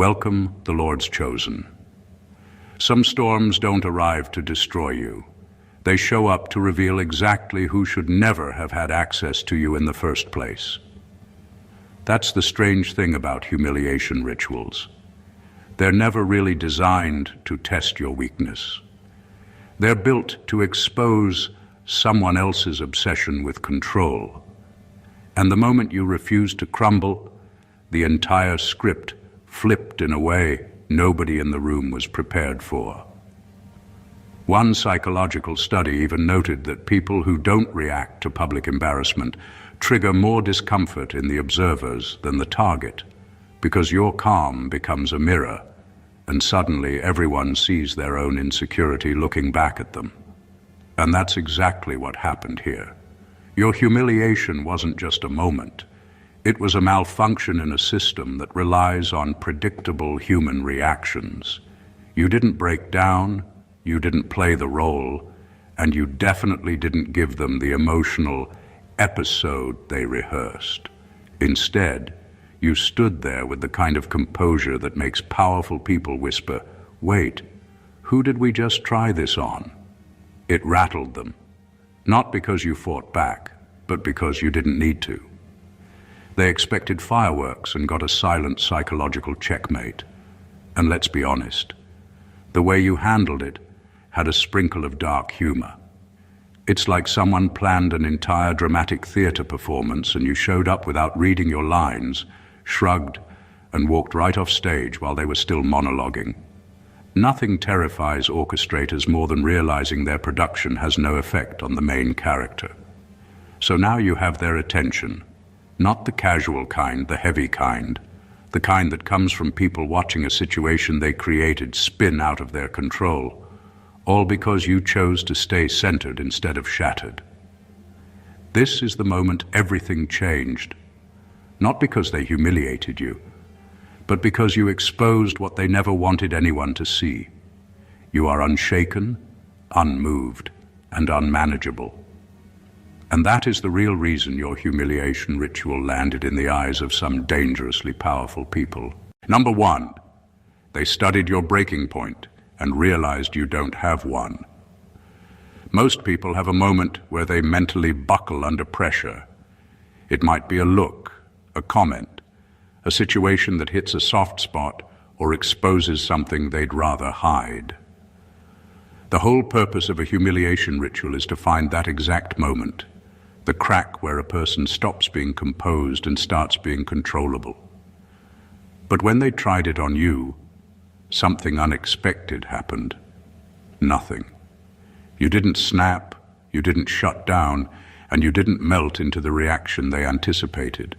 Welcome, the Lord's chosen. Some storms don't arrive to destroy you. They show up to reveal exactly who should never have had access to you in the first place. That's the strange thing about humiliation rituals. They're never really designed to test your weakness. They're built to expose someone else's obsession with control. And the moment you refuse to crumble, the entire script flipped in a way nobody in the room was prepared for. One psychological study even noted that people who don't react to public embarrassment trigger more discomfort in the observers than the target, because your calm becomes a mirror, and suddenly everyone sees their own insecurity looking back at them. And that's exactly what happened here. Your humiliation wasn't just a moment. It was a malfunction in a system that relies on predictable human reactions. You didn't break down, you didn't play the role, and you definitely didn't give them the emotional episode they rehearsed. Instead, you stood there with the kind of composure that makes powerful people whisper, "Wait, who did we just try this on?" It rattled them, not because you fought back, but because you didn't need to. They expected fireworks and got a silent psychological checkmate. And let's be honest, the way you handled it had a sprinkle of dark humor. It's like someone planned an entire dramatic theater performance and you showed up without reading your lines, shrugged, and walked right off stage while they were still monologuing. Nothing terrifies orchestrators more than realizing their production has no effect on the main character. So now you have their attention. Not the casual kind, the heavy kind, the kind that comes from people watching a situation they created spin out of their control, all because you chose to stay centered instead of shattered. This is the moment everything changed, not because they humiliated you, but because you exposed what they never wanted anyone to see. You are unshaken, unmoved, and unmanageable. And that is the real reason your humiliation ritual landed in the eyes of some dangerously powerful people. Number one, they studied your breaking point and realized you don't have one. Most people have a moment where they mentally buckle under pressure. It might be a look, a comment, a situation that hits a soft spot or exposes something they'd rather hide. The whole purpose of a humiliation ritual is to find that exact moment, the crack where a person stops being composed and starts being controllable. But when they tried it on you, something unexpected happened. Nothing. You didn't snap, you didn't shut down, and you didn't melt into the reaction they anticipated.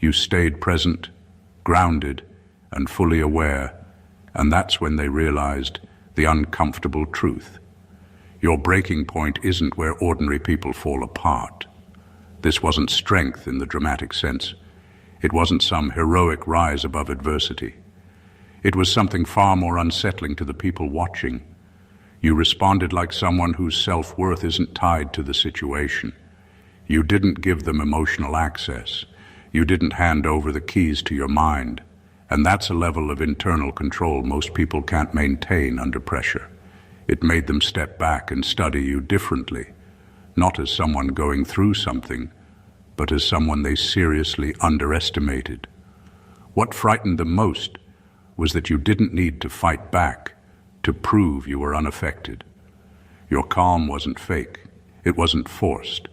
You stayed present, grounded, and fully aware, and that's when they realized the uncomfortable truth. Your breaking point isn't where ordinary people fall apart. This wasn't strength in the dramatic sense. It wasn't some heroic rise above adversity. It was something far more unsettling to the people watching. You responded like someone whose self-worth isn't tied to the situation. You didn't give them emotional access. You didn't hand over the keys to your mind. And that's a level of internal control most people can't maintain under pressure. It made them step back and study you differently, not as someone going through something, but as someone they seriously underestimated. What frightened them most was that you didn't need to fight back to prove you were unaffected. Your calm wasn't fake. It wasn't forced.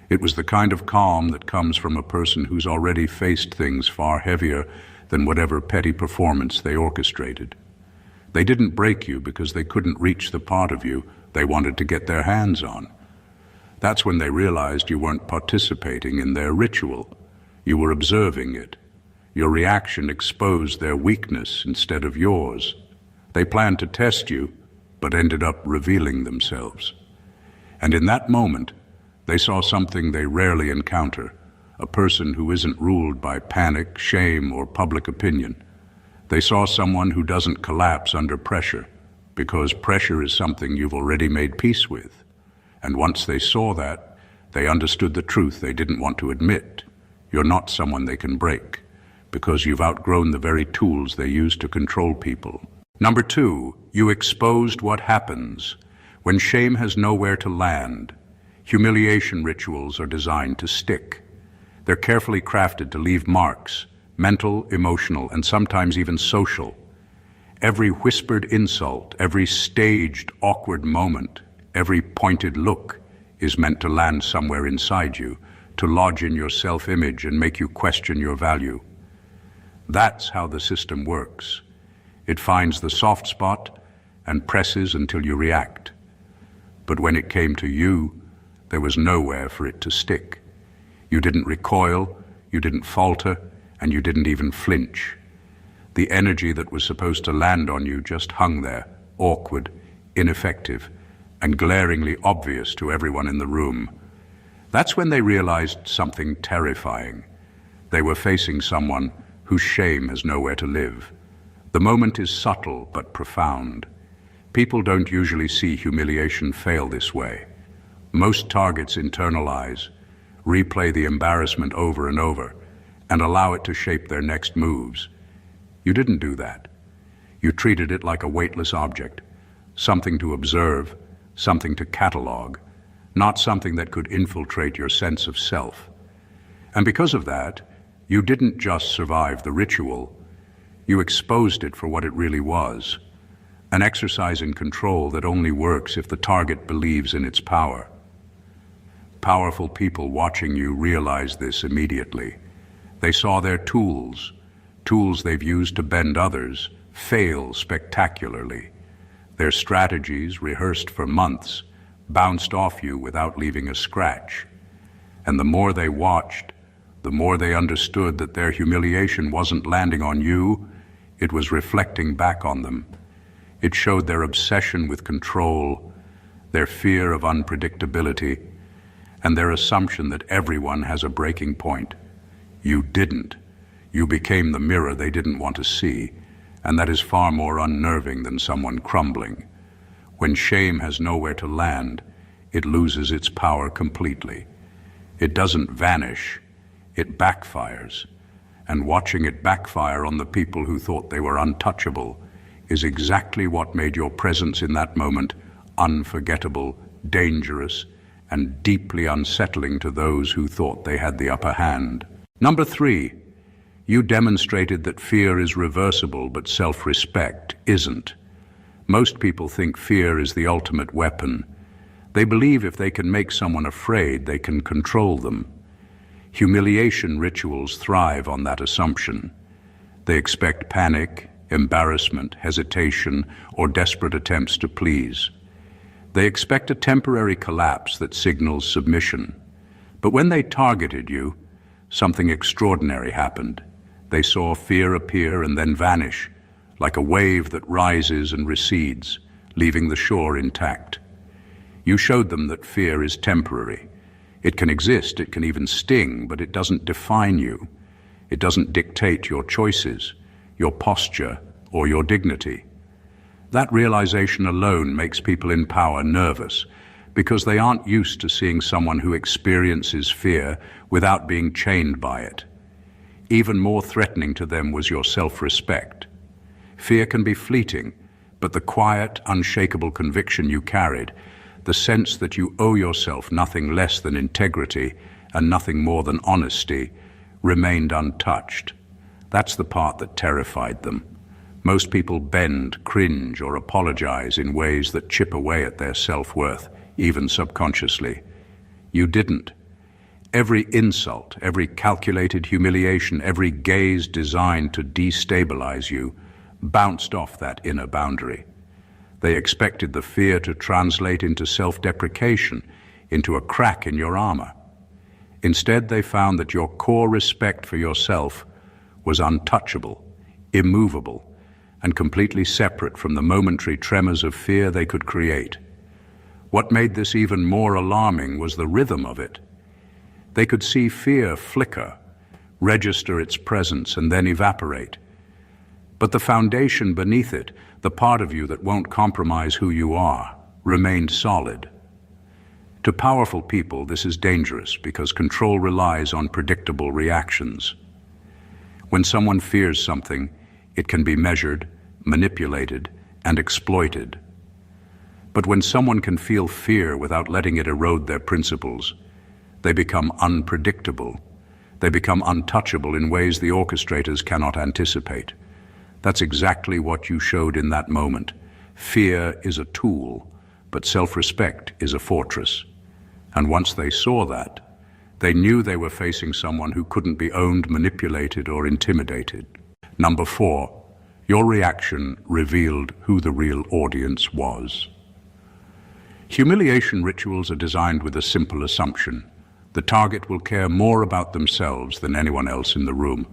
It was the kind of calm that comes from a person who's already faced things far heavier than whatever petty performance they orchestrated. They didn't break you because they couldn't reach the part of you they wanted to get their hands on. That's when they realized you weren't participating in their ritual. You were observing it. Your reaction exposed their weakness instead of yours. They planned to test you, but ended up revealing themselves. And in that moment, they saw something they rarely encounter, a person who isn't ruled by panic, shame, or public opinion. They saw someone who doesn't collapse under pressure, because pressure is something you've already made peace with. And once they saw that, they understood the truth they didn't want to admit. You're not someone they can break, because you've outgrown the very tools they use to control people. Number 2, you exposed what happens when shame has nowhere to land. Humiliation rituals are designed to stick. They're carefully crafted to leave marks, mental, emotional, and sometimes even social. Every whispered insult, every staged, awkward moment, every pointed look is meant to land somewhere inside you, to lodge in your self-image and make you question your value. That's how the system works. It finds the soft spot and presses until you react. But when it came to you, there was nowhere for it to stick. You didn't recoil, you didn't falter, and you didn't even flinch. The energy that was supposed to land on you just hung there, awkward, ineffective, and glaringly obvious to everyone in the room. That's when they realized something terrifying. They were facing someone whose shame has nowhere to live. The moment is subtle but profound. People don't usually see humiliation fail this way. Most targets internalize, replay the embarrassment over and over, and allow it to shape their next moves. You didn't do that. You treated it like a weightless object, something to observe, something to catalog, not something that could infiltrate your sense of self. And because of that, you didn't just survive the ritual, you exposed it for what it really was, an exercise in control that only works if the target believes in its power. Powerful people watching you realized this immediately. They saw their tools they've used to bend others, fail spectacularly. Their strategies, rehearsed for months, bounced off you without leaving a scratch. And the more they watched, the more they understood that their humiliation wasn't landing on you, it was reflecting back on them. It showed their obsession with control, their fear of unpredictability, and their assumption that everyone has a breaking point. You didn't. You became the mirror they didn't want to see, and that is far more unnerving than someone crumbling. When shame has nowhere to land, it loses its power completely. It doesn't vanish, it backfires. And watching it backfire on the people who thought they were untouchable is exactly what made your presence in that moment unforgettable, dangerous, and deeply unsettling to those who thought they had the upper hand. Number 3, you demonstrated that fear is reversible, but self-respect isn't. Most people think fear is the ultimate weapon. They believe if they can make someone afraid, they can control them. Humiliation rituals thrive on that assumption. They expect panic, embarrassment, hesitation, or desperate attempts to please. They expect a temporary collapse that signals submission. But when they targeted you, something extraordinary happened. They saw fear appear and then vanish, like a wave that rises and recedes, leaving the shore intact. You showed them that fear is temporary. It can exist, it can even sting, but it doesn't define you. It doesn't dictate your choices, your posture, or your dignity. That realization alone makes people in power nervous, because they aren't used to seeing someone who experiences fear without being chained by it. Even more threatening to them was your self-respect. Fear can be fleeting, but the quiet, unshakable conviction you carried, the sense that you owe yourself nothing less than integrity and nothing more than honesty, remained untouched. That's the part that terrified them. Most people bend, cringe, or apologize in ways that chip away at their self-worth, even subconsciously. You didn't. Every insult, every calculated humiliation, every gaze designed to destabilize you bounced off that inner boundary. They expected the fear to translate into self-deprecation, into a crack in your armor. Instead, they found that your core respect for yourself was untouchable, immovable, and completely separate from the momentary tremors of fear they could create. What made this even more alarming was the rhythm of it. They could see fear flicker, register its presence, and then evaporate. But the foundation beneath it, the part of you that won't compromise who you are, remained solid. To powerful people, this is dangerous because control relies on predictable reactions. When someone fears something, it can be measured, manipulated, and exploited. But when someone can feel fear without letting it erode their principles, they become unpredictable. They become untouchable in ways the orchestrators cannot anticipate. That's exactly what you showed in that moment. Fear is a tool, but self-respect is a fortress. And once they saw that, they knew they were facing someone who couldn't be owned, manipulated, or intimidated. Number 4, your reaction revealed who the real audience was. Humiliation rituals are designed with a simple assumption. The target will care more about themselves than anyone else in the room.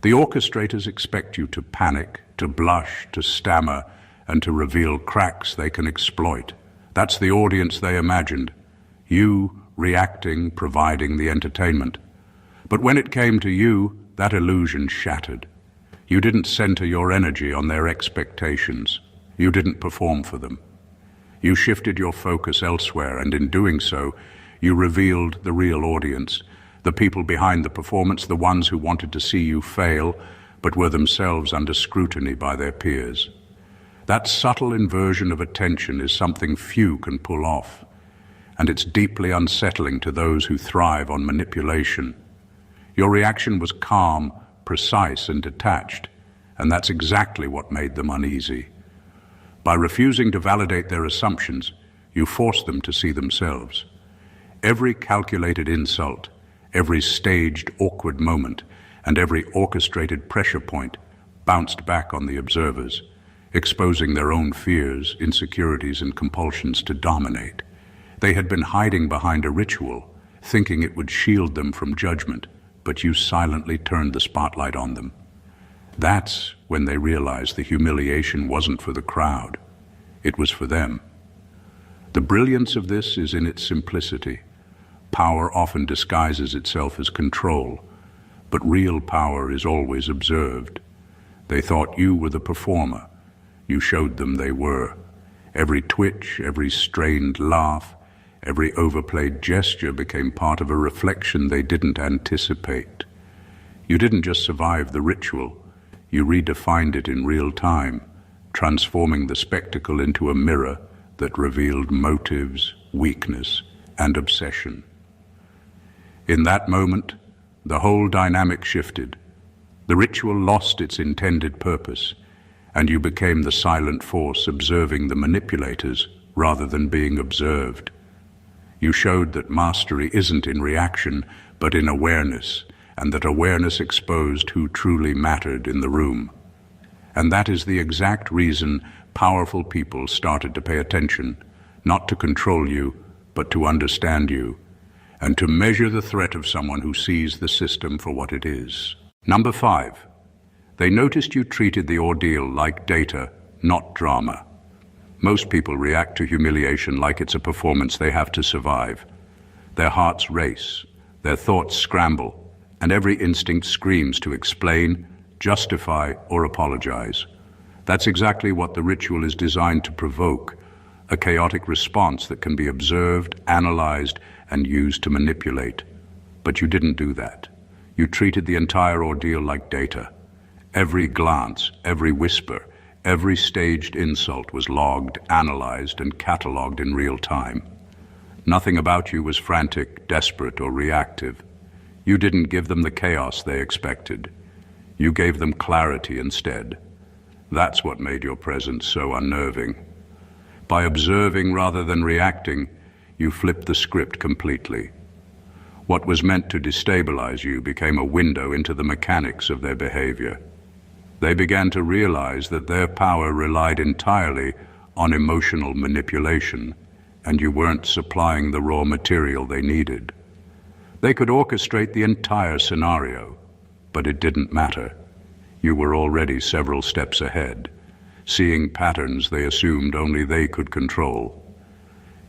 The orchestrators expect you to panic, to blush, to stammer, and to reveal cracks they can exploit. That's the audience they imagined. You reacting, providing the entertainment. But when it came to you, that illusion shattered. You didn't center your energy on their expectations. You didn't perform for them. You shifted your focus elsewhere, and in doing so, you revealed the real audience, the people behind the performance, the ones who wanted to see you fail, but were themselves under scrutiny by their peers. That subtle inversion of attention is something few can pull off, and it's deeply unsettling to those who thrive on manipulation. Your reaction was calm, precise, and detached, and that's exactly what made them uneasy. By refusing to validate their assumptions, you forced them to see themselves. Every calculated insult, every staged, awkward moment, and every orchestrated pressure point bounced back on the observers, exposing their own fears, insecurities, and compulsions to dominate. They had been hiding behind a ritual, thinking it would shield them from judgment, but you silently turned the spotlight on them. That's when they realized the humiliation wasn't for the crowd. It was for them. The brilliance of this is in its simplicity. Power often disguises itself as control, but real power is always observed. They thought you were the performer. You showed them they were. Every twitch, every strained laugh, every overplayed gesture became part of a reflection they didn't anticipate. You didn't just survive the ritual, you redefined it in real time, transforming the spectacle into a mirror that revealed motives, weakness, and obsession. In that moment, the whole dynamic shifted. The ritual lost its intended purpose, and you became the silent force observing the manipulators rather than being observed. You showed that mastery isn't in reaction, but in awareness, and that awareness exposed who truly mattered in the room. And that is the exact reason powerful people started to pay attention, not to control you, but to understand you, and to measure the threat of someone who sees the system for what it is. Number 5, they noticed you treated the ordeal like data, not drama. Most people react to humiliation like it's a performance they have to survive. Their hearts race, their thoughts scramble, and every instinct screams to explain, justify, or apologize. That's exactly what the ritual is designed to provoke, a chaotic response that can be observed, analyzed, and used to manipulate. But you didn't do that. You treated the entire ordeal like data. Every glance, every whisper, every staged insult was logged, analyzed, and cataloged in real time. Nothing about you was frantic, desperate, or reactive. You didn't give them the chaos they expected. You gave them clarity instead. That's what made your presence so unnerving. By observing rather than reacting, you flipped the script completely. What was meant to destabilize you became a window into the mechanics of their behavior. They began to realize that their power relied entirely on emotional manipulation, and you weren't supplying the raw material they needed. They could orchestrate the entire scenario, but it didn't matter. You were already several steps ahead, seeing patterns they assumed only they could control.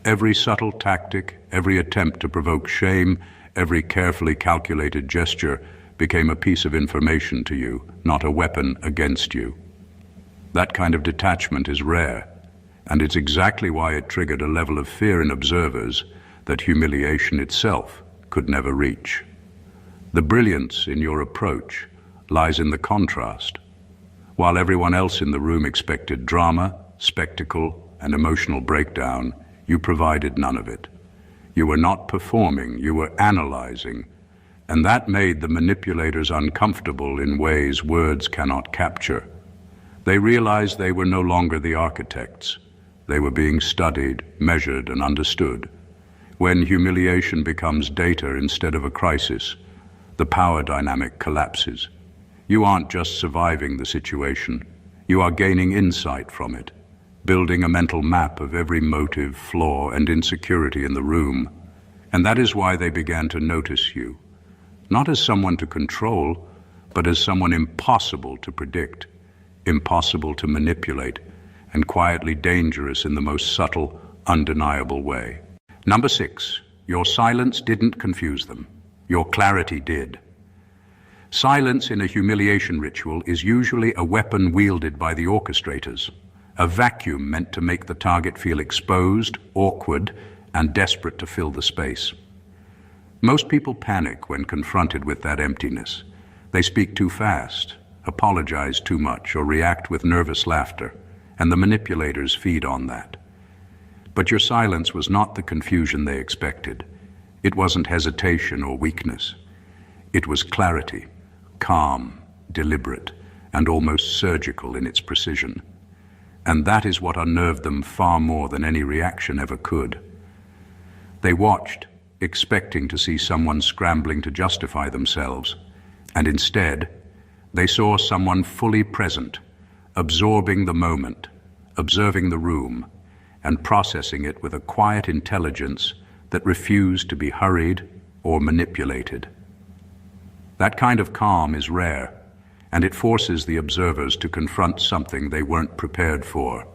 Every subtle tactic, every attempt to provoke shame, every carefully calculated gesture became a piece of information to you, not a weapon against you. That kind of detachment is rare, and it's exactly why it triggered a level of fear in observers that humiliation itself could never reach. The brilliance in your approach lies in the contrast. While everyone else in the room expected drama, spectacle, and emotional breakdown, you provided none of it. You were not performing, you were analyzing, and that made the manipulators uncomfortable in ways words cannot capture. They realized they were no longer the architects. They were being studied, measured, and understood. When humiliation becomes data instead of a crisis, the power dynamic collapses. You aren't just surviving the situation, you are gaining insight from it, building a mental map of every motive, flaw, and insecurity in the room. And that is why they began to notice you, not as someone to control, but as someone impossible to predict, impossible to manipulate, and quietly dangerous in the most subtle, undeniable way. Number 6, your silence didn't confuse them. Your clarity did. Silence in a humiliation ritual is usually a weapon wielded by the orchestrators, a vacuum meant to make the target feel exposed, awkward, and desperate to fill the space. Most people panic when confronted with that emptiness. They speak too fast, apologize too much, or react with nervous laughter, and the manipulators feed on that. But your silence was not the confusion they expected. It wasn't hesitation or weakness. It was clarity, calm, deliberate, and almost surgical in its precision. And that is what unnerved them far more than any reaction ever could. They watched, expecting to see someone scrambling to justify themselves, and instead, they saw someone fully present, absorbing the moment, observing the room, and processing it with a quiet intelligence that refused to be hurried or manipulated. That kind of calm is rare, and it forces the observers to confront something they weren't prepared for,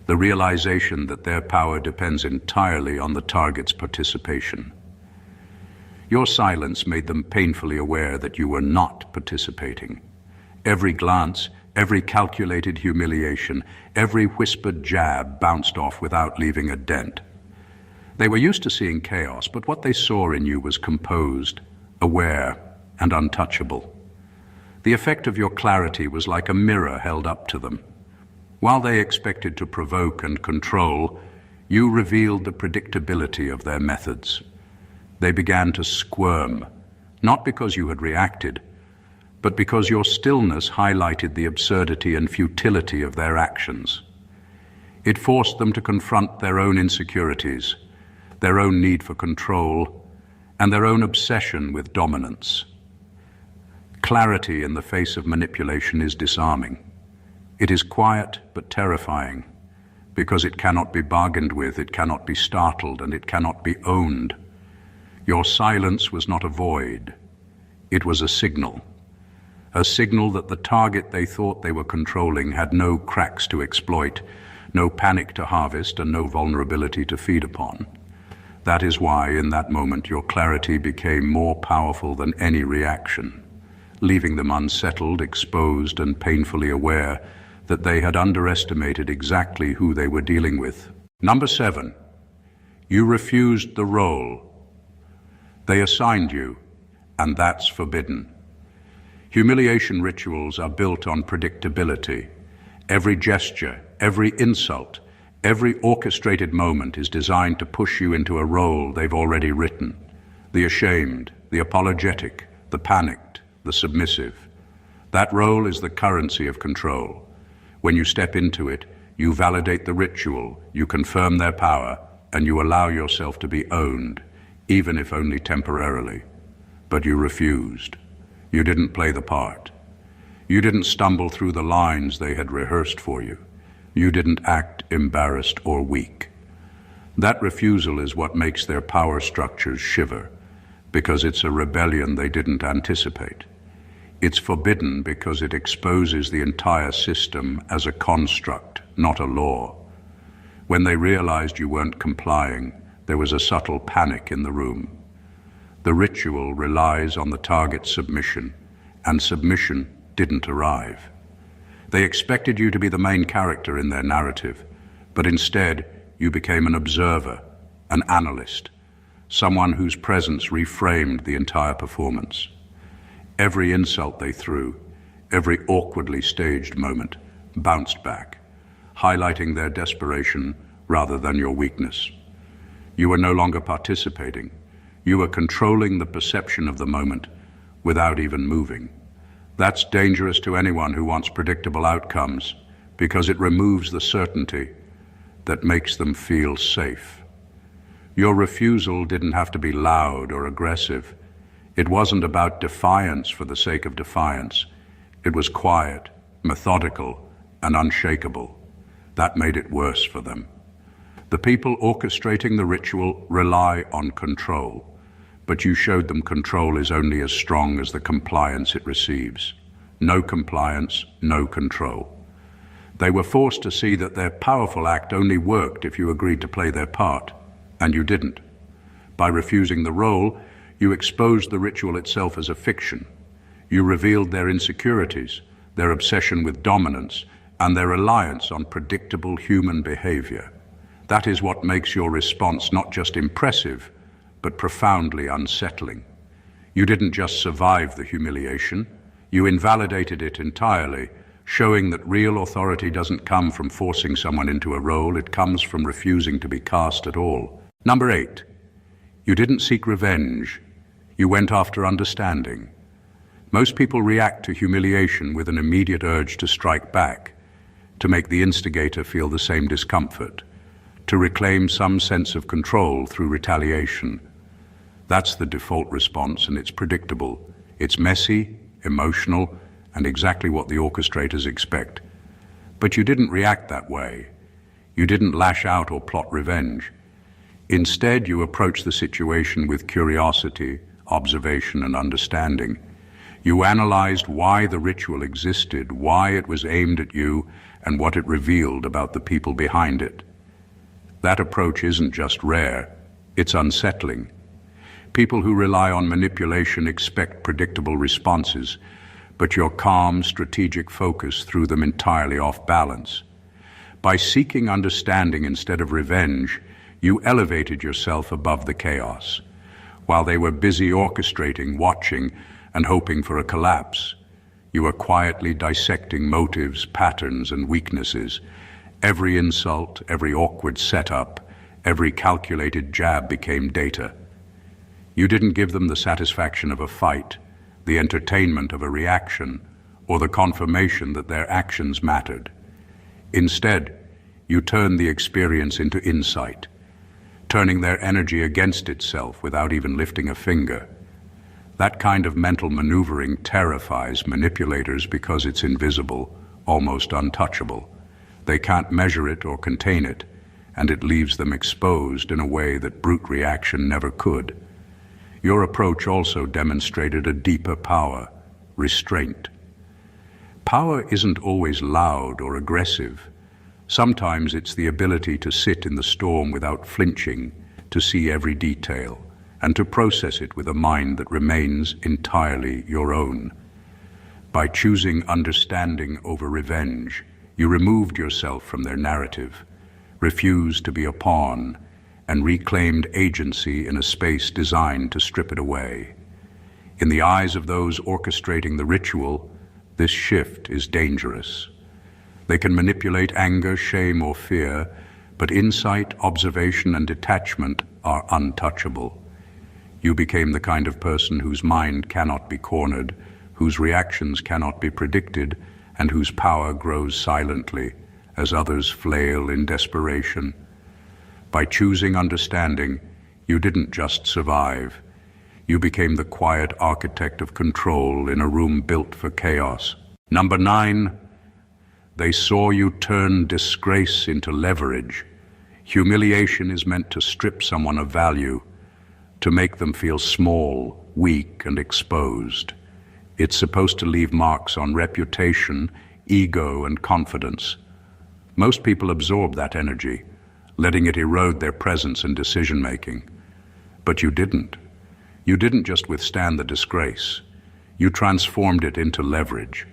the realization that their power depends entirely on the target's participation. Your silence made them painfully aware that you were not participating. Every glance, every calculated humiliation, every whispered jab bounced off without leaving a dent. They were used to seeing chaos, but what they saw in you was composed, aware, and untouchable. The effect of your clarity was like a mirror held up to them. While they expected to provoke and control, you revealed the predictability of their methods. They began to squirm, not because you had reacted, but because your stillness highlighted the absurdity and futility of their actions. It forced them to confront their own insecurities, their own need for control, and their own obsession with dominance. Clarity in the face of manipulation is disarming. It is quiet but terrifying, because it cannot be bargained with, it cannot be startled, and it cannot be owned. Your silence was not a void. It was a signal that the target they thought they were controlling had no cracks to exploit, no panic to harvest, and no vulnerability to feed upon. That is why, in that moment, your clarity became more powerful than any reaction, leaving them unsettled, exposed, and painfully aware that they had underestimated exactly who they were dealing with. Number 7, you refused the role. They assigned you, and that's forbidden. Humiliation rituals are built on predictability. Every gesture, every insult, every orchestrated moment is designed to push you into a role they've already written. The ashamed, the apologetic, the panicked, the submissive. That role is the currency of control. When you step into it, you validate the ritual, you confirm their power, and you allow yourself to be owned, even if only temporarily. But you refused. You didn't play the part. You didn't stumble through the lines they had rehearsed for you. You didn't act embarrassed or weak. That refusal is what makes their power structures shiver, because it's a rebellion they didn't anticipate. It's forbidden because it exposes the entire system as a construct, not a law. When they realized you weren't complying, there was a subtle panic in the room. The ritual relies on the target's submission, and submission didn't arrive. They expected you to be the main character in their narrative, but instead you became an observer, an analyst, someone whose presence reframed the entire performance. Every insult they threw, every awkwardly staged moment, bounced back, highlighting their desperation rather than your weakness. You were no longer participating. You were controlling the perception of the moment without even moving. That's dangerous to anyone who wants predictable outcomes because it removes the certainty that makes them feel safe. Your refusal didn't have to be loud or aggressive. It wasn't about defiance for the sake of defiance. It was quiet, methodical, and unshakable. That made it worse for them. The people orchestrating the ritual rely on control, but you showed them control is only as strong as the compliance it receives. No compliance, no control. They were forced to see that their powerful act only worked if you agreed to play their part, and you didn't. By refusing the role, you exposed the ritual itself as a fiction. You revealed their insecurities, their obsession with dominance, and their reliance on predictable human behavior. That is what makes your response not just impressive, but profoundly unsettling. You didn't just survive the humiliation, you invalidated it entirely, showing that real authority doesn't come from forcing someone into a role, it comes from refusing to be cast at all. Number 8, you didn't seek revenge, you went after understanding. Most people react to humiliation with an immediate urge to strike back, to make the instigator feel the same discomfort, to reclaim some sense of control through retaliation. That's the default response, and it's predictable. It's messy, emotional, and exactly what the orchestrators expect. But you didn't react that way. You didn't lash out or plot revenge. Instead, you approached the situation with curiosity, observation, and understanding. You analyzed why the ritual existed, why it was aimed at you, and what it revealed about the people behind it. That approach isn't just rare, it's unsettling. People who rely on manipulation expect predictable responses, but your calm, strategic focus threw them entirely off balance. By seeking understanding instead of revenge, you elevated yourself above the chaos. While they were busy orchestrating, watching, and hoping for a collapse, you were quietly dissecting motives, patterns, and weaknesses. Every insult, every awkward setup, every calculated jab became data. You didn't give them the satisfaction of a fight, the entertainment of a reaction, or the confirmation that their actions mattered. Instead, you turned the experience into insight, turning their energy against itself without even lifting a finger. That kind of mental maneuvering terrifies manipulators because it's invisible, almost untouchable. They can't measure it or contain it, and it leaves them exposed in a way that brute reaction never could. Your approach also demonstrated a deeper power, restraint. Power isn't always loud or aggressive. Sometimes it's the ability to sit in the storm without flinching, to see every detail, and to process it with a mind that remains entirely your own. By choosing understanding over revenge, you removed yourself from their narrative, refused to be a pawn, and reclaimed agency in a space designed to strip it away. In the eyes of those orchestrating the ritual, this shift is dangerous. They can manipulate anger, shame, or fear, but insight, observation, and detachment are untouchable. You became the kind of person whose mind cannot be cornered, whose reactions cannot be predicted, and whose power grows silently as others flail in desperation. By choosing understanding, you didn't just survive. You became the quiet architect of control in a room built for chaos. Number 9, they saw you turn disgrace into leverage. Humiliation is meant to strip someone of value, to make them feel small, weak, and exposed. It's supposed to leave marks on reputation, ego, and confidence. Most people absorb that energy, letting it erode their presence and decision-making. But you didn't. You didn't just withstand the disgrace. You transformed it into leverage.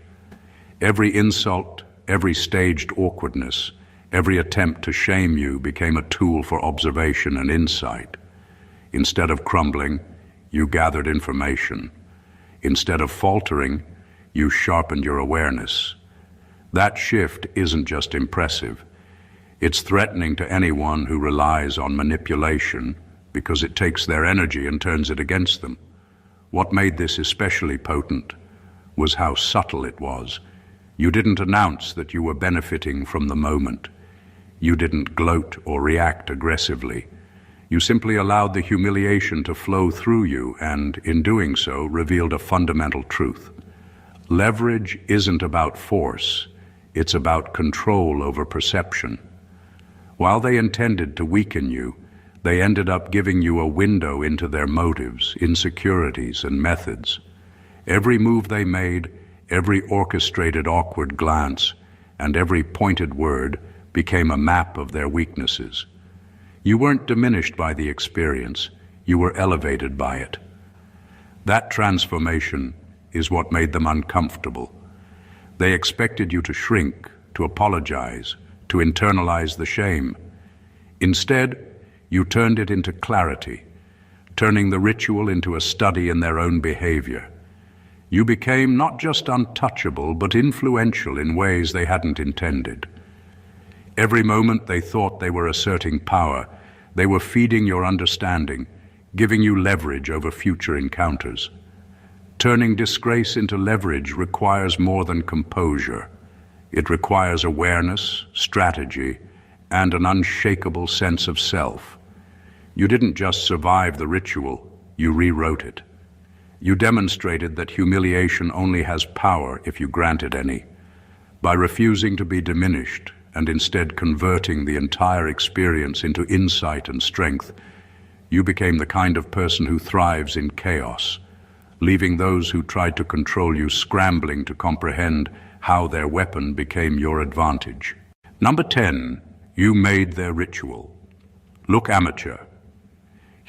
Every insult, every staged awkwardness, every attempt to shame you became a tool for observation and insight. Instead of crumbling, you gathered information. Instead of faltering, You sharpened your awareness. That shift isn't just impressive. It's threatening to anyone who relies on manipulation because it takes their energy and turns it against them. What made this especially potent was how subtle it was. You didn't announce that you were benefiting from the moment. You didn't gloat or react aggressively. You simply allowed the humiliation to flow through you and, in doing so, revealed a fundamental truth. Leverage isn't about force, it's about control over perception. While they intended to weaken you, they ended up giving you a window into their motives, insecurities, and methods. Every move they made, every orchestrated awkward glance, and every pointed word became a map of their weaknesses. You weren't diminished by the experience, you were elevated by it. That transformation is what made them uncomfortable. They expected you to shrink, to apologize, to internalize the shame. Instead, you turned it into clarity, turning the ritual into a study in their own behavior. You became not just untouchable, but influential in ways they hadn't intended. Every moment they thought they were asserting power, they were feeding your understanding, giving you leverage over future encounters. Turning disgrace into leverage requires more than composure. It requires awareness, strategy, and an unshakable sense of self. You didn't just survive the ritual, you rewrote it. You demonstrated that humiliation only has power if you grant it any. By refusing to be diminished and instead converting the entire experience into insight and strength, you became the kind of person who thrives in chaos, leaving those who tried to control you scrambling to comprehend how their weapon became your advantage. Number 10, you made their ritual look amateur.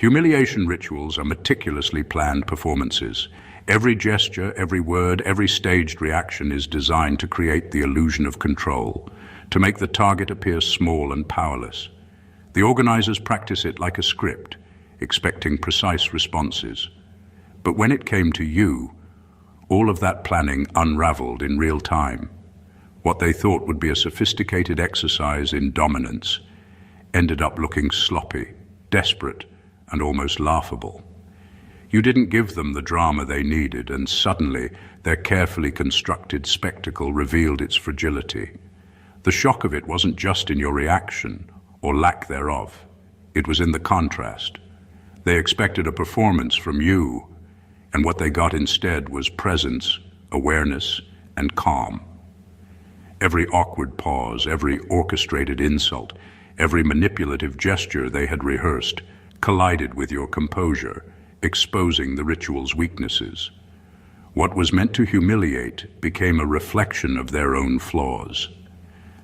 Humiliation rituals are meticulously planned performances. Every gesture, every word, every staged reaction is designed to create the illusion of control, to make the target appear small and powerless. The organizers practice it like a script, expecting precise responses. But when it came to you, all of that planning unraveled in real time. What they thought would be a sophisticated exercise in dominance ended up looking sloppy, desperate, and almost laughable. You didn't give them the drama they needed, and suddenly their carefully constructed spectacle revealed its fragility. The shock of it wasn't just in your reaction, or lack thereof. It was in the contrast. They expected a performance from you, and what they got instead was presence, awareness, and calm. Every awkward pause, every orchestrated insult, every manipulative gesture they had rehearsed collided with your composure, exposing the ritual's weaknesses. What was meant to humiliate became a reflection of their own flaws.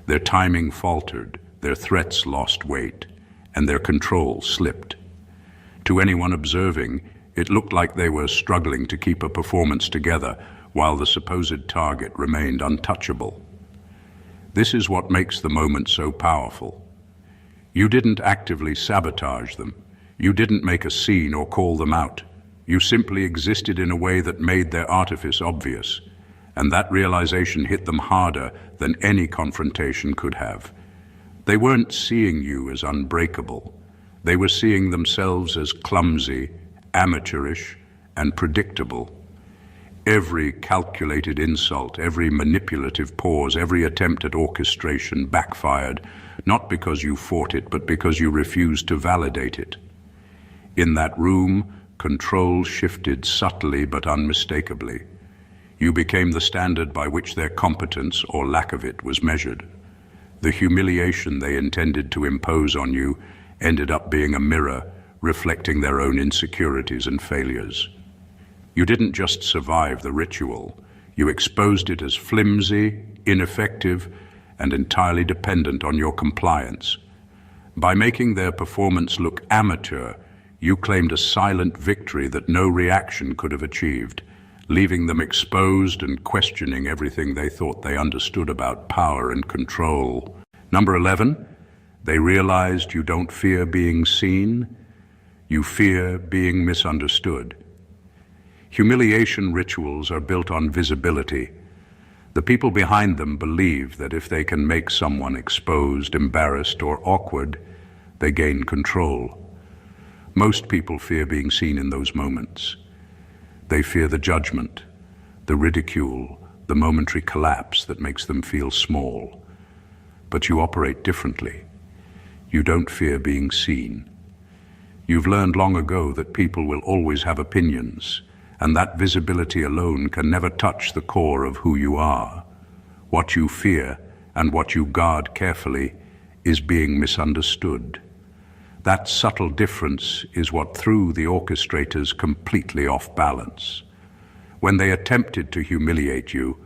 Their timing faltered, their threats lost weight, and their control slipped. To anyone observing, it looked like they were struggling to keep a performance together while the supposed target remained untouchable. This is what makes the moment so powerful. You didn't actively sabotage them. You didn't make a scene or call them out. You simply existed in a way that made their artifice obvious, and that realization hit them harder than any confrontation could have. They weren't seeing you as unbreakable. They were seeing themselves as clumsy, amateurish, and predictable. Every calculated insult, every manipulative pause, every attempt at orchestration backfired, not because you fought it, but because you refused to validate it. In that room, control shifted subtly but unmistakably. You became the standard by which their competence, or lack of it, was measured. The humiliation they intended to impose on you ended up being a mirror, reflecting their own insecurities and failures. You didn't just survive the ritual, you exposed it as flimsy, ineffective, and entirely dependent on your compliance. By making their performance look amateur, you claimed a silent victory that no reaction could have achieved, leaving them exposed and questioning everything they thought they understood about power and control. Number 11, they realized you don't fear being seen, you fear being misunderstood. Humiliation rituals are built on visibility. The people behind them believe that if they can make someone exposed, embarrassed, or awkward, they gain control. Most people fear being seen in those moments. They fear the judgment, the ridicule, the momentary collapse that makes them feel small. But you operate differently. You don't fear being seen. You've learned long ago that people will always have opinions, and that visibility alone can never touch the core of who you are. What you fear and what you guard carefully is being misunderstood. That subtle difference is what threw the orchestrators completely off balance. When they attempted to humiliate you,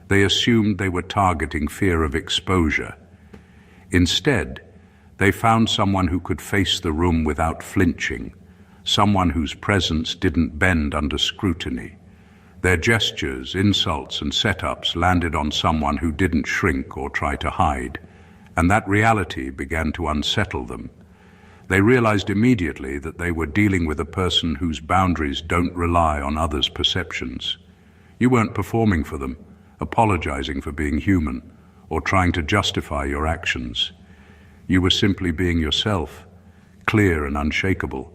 they assumed they were targeting fear of exposure. Instead, they found someone who could face the room without flinching, someone whose presence didn't bend under scrutiny. Their gestures, insults, and setups landed on someone who didn't shrink or try to hide, and that reality began to unsettle them. They realized immediately that they were dealing with a person whose boundaries don't rely on others' perceptions. You weren't performing for them, apologizing for being human, or trying to justify your actions. You were simply being yourself, clear and unshakable,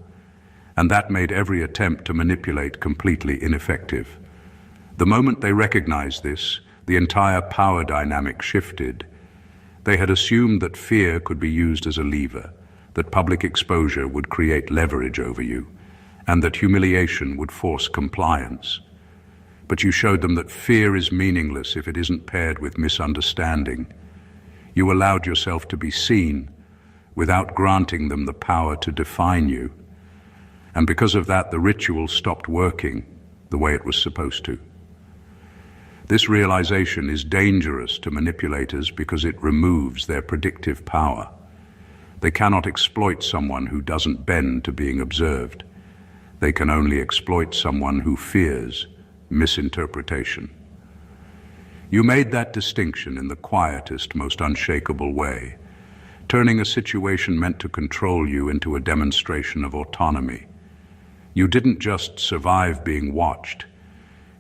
and that made every attempt to manipulate completely ineffective. The moment they recognized this, the entire power dynamic shifted. They had assumed that fear could be used as a lever, that public exposure would create leverage over you, and that humiliation would force compliance. But you showed them that fear is meaningless if it isn't paired with misunderstanding. You allowed yourself to be seen without granting them the power to define you. And because of that, the ritual stopped working the way it was supposed to. This realization is dangerous to manipulators because it removes their predictive power. They cannot exploit someone who doesn't bend to being observed. They can only exploit someone who fears misinterpretation. You made that distinction in the quietest, most unshakable way, turning a situation meant to control you into a demonstration of autonomy. You didn't just survive being watched.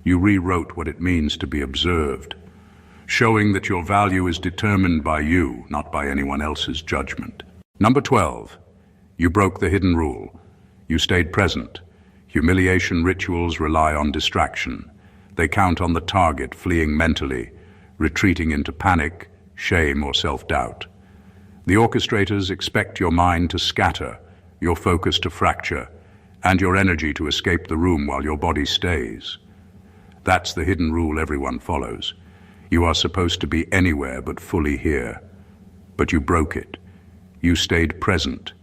You rewrote what it means to be observed, showing that your value is determined by you, not by anyone else's judgment. Number 12, you broke the hidden rule. You stayed present. Humiliation rituals rely on distraction. They count on the target fleeing mentally, retreating into panic, shame, or self-doubt. The orchestrators expect your mind to scatter, your focus to fracture, and your energy to escape the room while your body stays. That's the hidden rule everyone follows. You are supposed to be anywhere but fully here. But you broke it. You stayed present.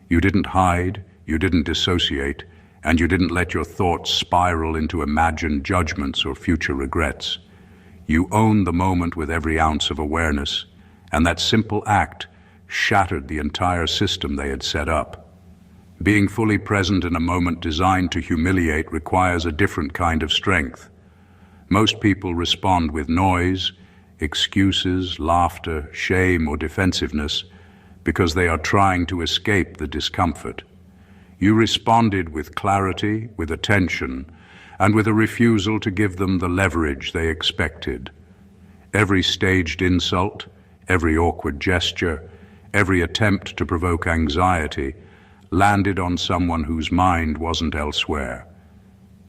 You didn't hide, you didn't dissociate, and you didn't let your thoughts spiral into imagined judgments or future regrets. You owned the moment with every ounce of awareness, and that simple act shattered the entire system they had set up. Being fully present in a moment designed to humiliate requires a different kind of strength. Most people respond with noise, excuses, laughter, shame, or defensiveness because they are trying to escape the discomfort. You responded with clarity, with attention, and with a refusal to give them the leverage they expected. Every staged insult, every awkward gesture, every attempt to provoke anxiety landed on someone whose mind wasn't elsewhere.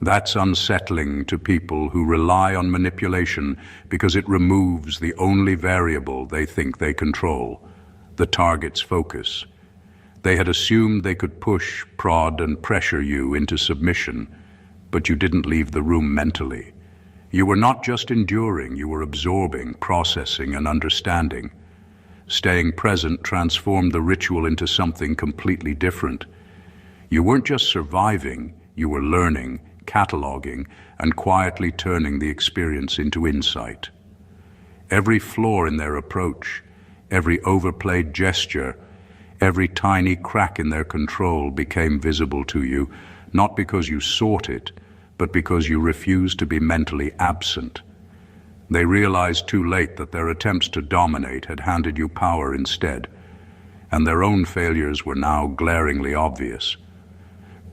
That's unsettling to people who rely on manipulation because it removes the only variable they think they control, the target's focus. They had assumed they could push, prod, and pressure you into submission, but you didn't leave the room mentally. You were not just enduring, you were absorbing, processing, and understanding. Staying present transformed the ritual into something completely different. You weren't just surviving, you were learning, cataloging, and quietly turning the experience into insight. Every flaw in their approach, every overplayed gesture, every tiny crack in their control became visible to you, not because you sought it, but because you refused to be mentally absent. They realized too late that their attempts to dominate had handed you power instead, and their own failures were now glaringly obvious.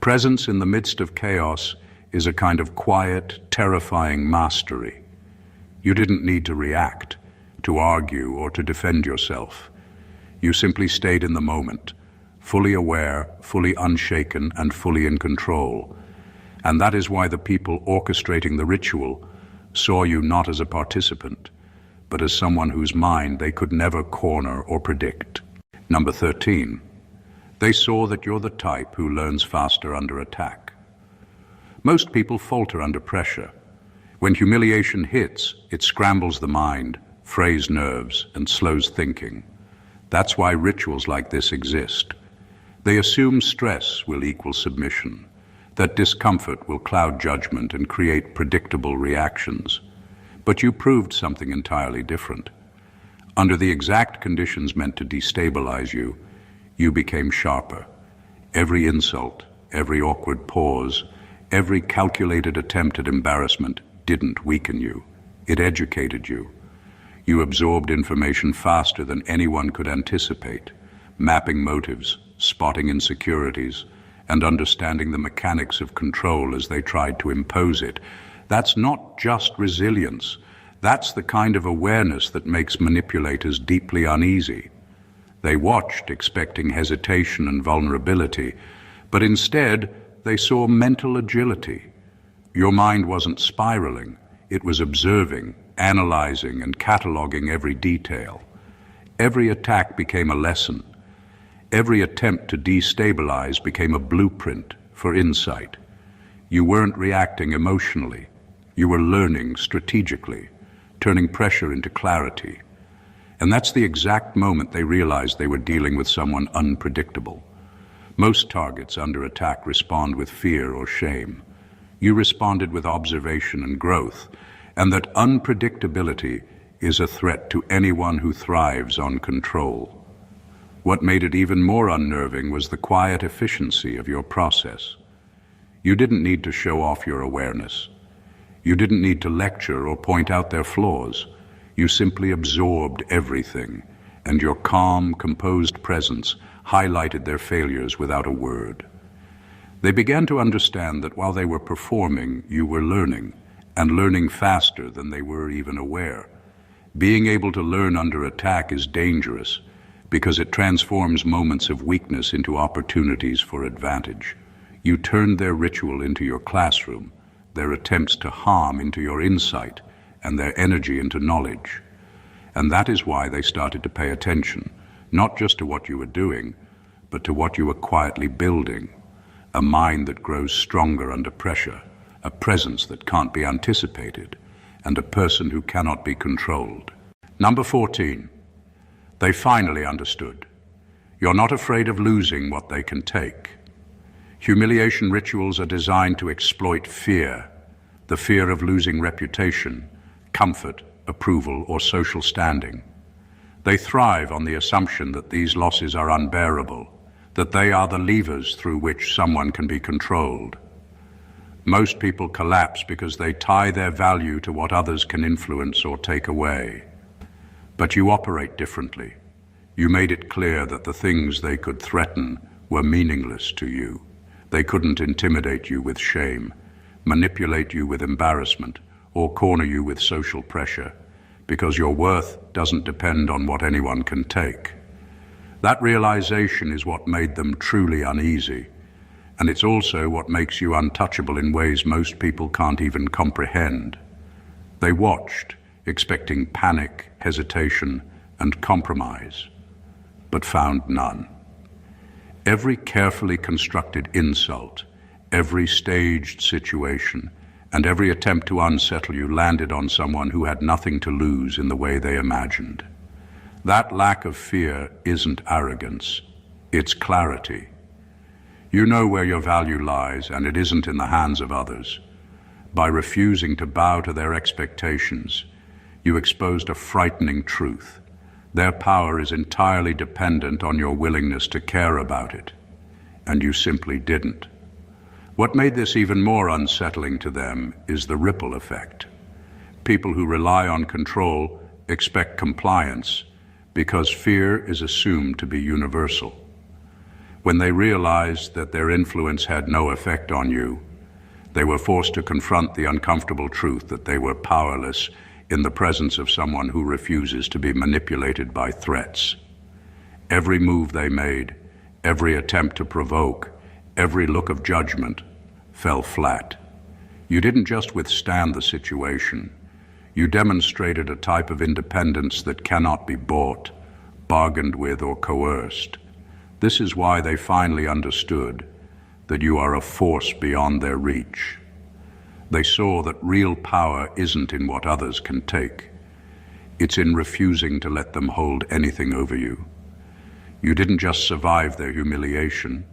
Presence in the midst of chaos is a kind of quiet, terrifying mastery. You didn't need to react, to argue, or to defend yourself. You simply stayed in the moment, fully aware, fully unshaken, and fully in control. And that is why the people orchestrating the ritual saw you not as a participant, but as someone whose mind they could never corner or predict. Number 13. They saw that you're the type who learns faster under attack. Most people falter under pressure. When humiliation hits, it scrambles the mind, frays nerves, and slows thinking. That's why rituals like this exist. They assume stress will equal submission, that discomfort will cloud judgment and create predictable reactions. But you proved something entirely different. Under the exact conditions meant to destabilize you, you became sharper. Every insult, every awkward pause, every calculated attempt at embarrassment didn't weaken you. It educated you. You absorbed information faster than anyone could anticipate, mapping motives, spotting insecurities, and understanding the mechanics of control as they tried to impose it. That's not just resilience. That's the kind of awareness that makes manipulators deeply uneasy. They watched, expecting hesitation and vulnerability, but instead they saw mental agility. Your mind wasn't spiraling. It was observing, analyzing, and cataloging every detail. Every attack became a lesson. Every attempt to destabilize became a blueprint for insight. You weren't reacting emotionally. You were learning strategically, turning pressure into clarity. And that's the exact moment they realized they were dealing with someone unpredictable. Most targets under attack respond with fear or shame. You responded with observation and growth, and that unpredictability is a threat to anyone who thrives on control. What made it even more unnerving was the quiet efficiency of your process. You didn't need to show off your awareness. You didn't need to lecture or point out their flaws. You simply absorbed everything, and your calm, composed presence highlighted their failures without a word. They began to understand that while they were performing, you were learning, and learning faster than they were even aware. Being able to learn under attack is dangerous, because it transforms moments of weakness into opportunities for advantage. You turned their ritual into your classroom, their attempts to harm into your insight, and their energy into knowledge. And that is why they started to pay attention, not just to what you were doing, but to what you were quietly building. A mind that grows stronger under pressure, a presence that can't be anticipated, and a person who cannot be controlled. Number 14. They finally understood. You're not afraid of losing what they can take. Humiliation rituals are designed to exploit fear, the fear of losing reputation, comfort, approval, or social standing. They thrive on the assumption that these losses are unbearable, that they are the levers through which someone can be controlled. Most people collapse because they tie their value to what others can influence or take away. But you operate differently. You made it clear that the things they could threaten were meaningless to you. They couldn't intimidate you with shame, manipulate you with embarrassment, or corner you with social pressure, because your worth doesn't depend on what anyone can take. That realization is what made them truly uneasy, and it's also what makes you untouchable in ways most people can't even comprehend. They watched, expecting panic, hesitation, and compromise, but found none. Every carefully constructed insult, every staged situation, and every attempt to unsettle you landed on someone who had nothing to lose in the way they imagined. That lack of fear isn't arrogance, it's clarity. You know where your value lies, and it isn't in the hands of others. By refusing to bow to their expectations, you exposed a frightening truth. Their power is entirely dependent on your willingness to care about it, and you simply didn't. What made this even more unsettling to them is the ripple effect. People who rely on control expect compliance because fear is assumed to be universal. When they realized that their influence had no effect on you, They were forced to confront the uncomfortable truth that they were powerless in the presence of someone who refuses to be manipulated by threats. Every move they made, every attempt to provoke, every look of judgment fell flat. You didn't just withstand the situation. You demonstrated a type of independence that cannot be bought, bargained with, or coerced. This is why they finally understood that you are a force beyond their reach. They saw that real power isn't in what others can take. It's in refusing to let them hold anything over you. You didn't just survive their humiliation.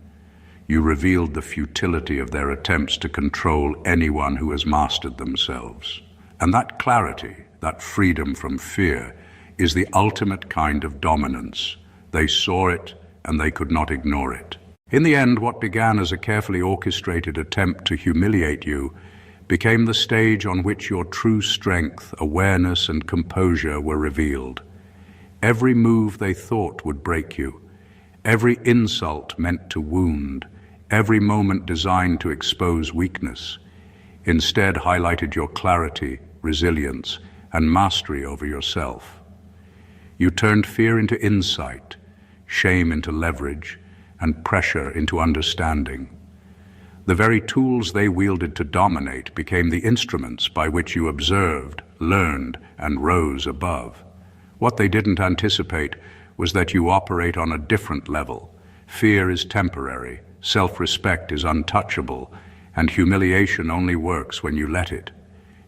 You revealed the futility of their attempts to control anyone who has mastered themselves. And that clarity, that freedom from fear, is the ultimate kind of dominance. They saw it, and they could not ignore it. In the end, what began as a carefully orchestrated attempt to humiliate you became the stage on which your true strength, awareness, and composure were revealed. Every move they thought would break you, every insult meant to wound, every moment designed to expose weakness, instead highlighted your clarity, resilience, and mastery over yourself. You turned fear into insight, shame into leverage, and pressure into understanding. The very tools they wielded to dominate became the instruments by which you observed, learned, and rose above. What they didn't anticipate was that you operate on a different level. Fear is temporary, self-respect is untouchable, and humiliation only works when you let it.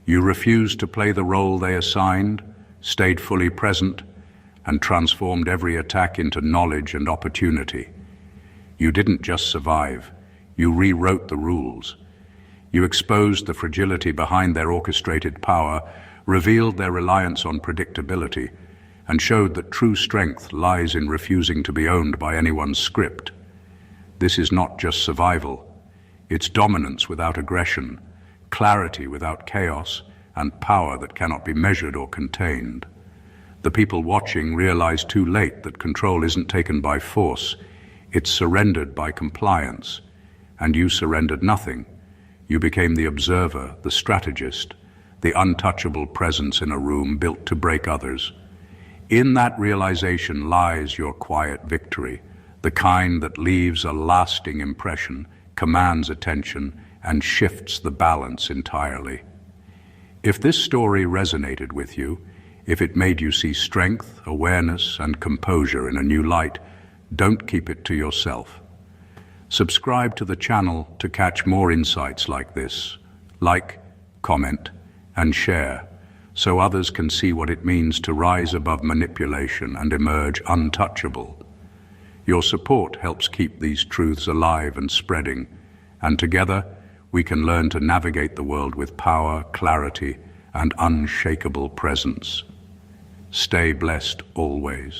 You refused to play the role they assigned, stayed fully present, and transformed every attack into knowledge and opportunity. You didn't just survive. You rewrote the rules. You exposed the fragility behind their orchestrated power, revealed their reliance on predictability, and showed that true strength lies in refusing to be owned by anyone's script. This is not just survival. It's dominance without aggression, clarity without chaos, and power that cannot be measured or contained. The people watching realize too late that control isn't taken by force, it's surrendered by compliance. And you surrendered nothing. You became the observer, the strategist, the untouchable presence in a room built to break others. In that realization lies your quiet victory, the kind that leaves a lasting impression, commands attention, and shifts the balance entirely. If this story resonated with you, if it made you see strength, awareness, and composure in a new light, don't keep it to yourself. Subscribe to the channel to catch more insights like this. Like, comment, and share, so others can see what it means to rise above manipulation and emerge untouchable. Your support helps keep these truths alive and spreading, and together we can learn to navigate the world with power, clarity, and unshakable presence. Stay blessed always.